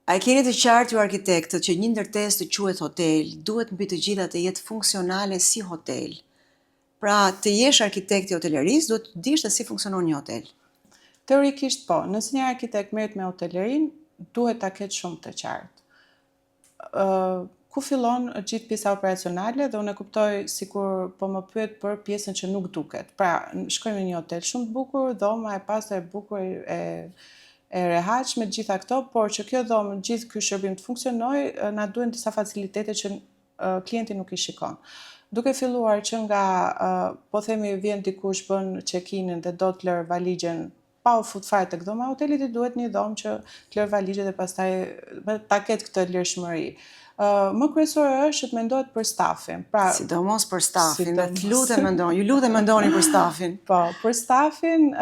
A e keni të qartë ju arkitektët që një ndërtesë të quhet hotel duhet mbi të gjitha të jetë funksionale si hotel? Pra, të jesh arkitekt i hotelerisë, duhet të dish se si funksionon një hotel. Teorikisht po, nëse një arkitekt merret me hotelerin, duhet ta ketë shumë të qartë. Ku fillon gjithë pjesa operacionale dhe unë e kuptoj sikur po më pyet për pjesën që nuk duket. Pra, shkojmë në një hotel shumë të bukur, dhoma e pastër e bukur e rehatshme, gjitha këto, por që kjo dhomë, gjithë ky shërbim të funksionojë, na duhen disa facilitete që klienti nuk i shikon. Duke filluar që nga, po themi, vjen dikush bën check-in-in dhe do të lërë valigjen pa u fut fare tek dhoma e hotelit, i duhet një dhomë që të lërë valigjet dhe pastaj ta ketë këtë lirshmëri. Më kryesore është që të mendohet për stafin. Pra, sidomos për stafin, ju lutem mendoni për stafin. Po, për stafin,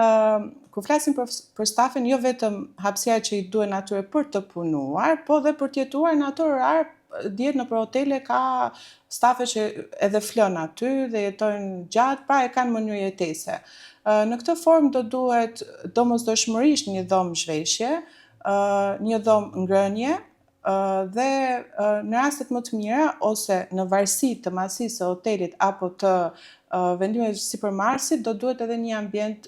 kur flasim për stafin, jo vetëm hapësira që i duhen atyre për të punuar, po dhe për të jetuar në ato orar. Dihet nëpër hotele ka stafe që edhe flën aty dhe jetojnë gjatë, pra e kanë mënyrë jetese. Në këtë formë do duhet domosdoshmërisht një dhomë zhveshje, një dhomë ngrënie, dhe në rastet më të mira ose në varësi të masisë së hotelit apo të vendimeve sipërmarrësit, do duhet edhe një ambient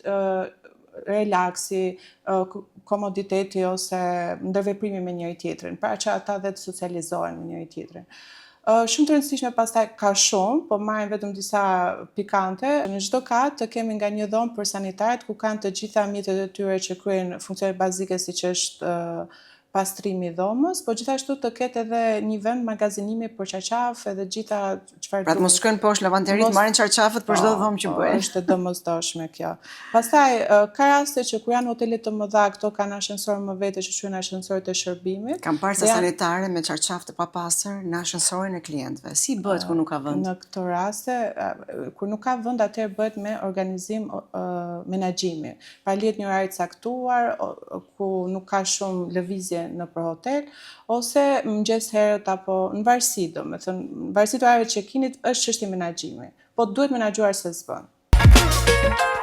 relaksi, komoditeti ose ndërveprimi me njëri tjetrin, para që ata dhe të socializohen me njëri tjetrin. Shumë të rëndësishme pastaj ka shumë, po marrim vetëm disa pikante. Në çdo kat të kemi nga një dhomë për sanitarët ku kanë të gjitha mjetet e tyre që kryejnë funksione bazike siç është pastrimi i dhomës, po gjithashtu të ketë edhe një vend magazinimi për çarçaf edhe gjitha çfarë. Pra të mos shkojnë poshtë lavanderit, marrin çarçafët për çdo dhomë që bëjnë. Është e domosdoshme kjo. Pastaj ka raste që kur janë hotele të mëdha, këto kanë ascensor më vete që quhen ascensorët e shërbimit. Kam parë se sanitare me çarçaf të papastër në ascensorin e klientëve. Si bëhet kur nuk ka vend? Në këto raste, kur nuk ka vend, atëherë bëhet me organizim menaxhimi. Pra lihet një orar i caktuar ku nuk ka shumë lëvizje në për hotel, ose mëngjes herët apo në varësi, domethënë, në varësi të orarëve të check-init është çështje menaxhimi, po duhet menaxhuar se s'bën.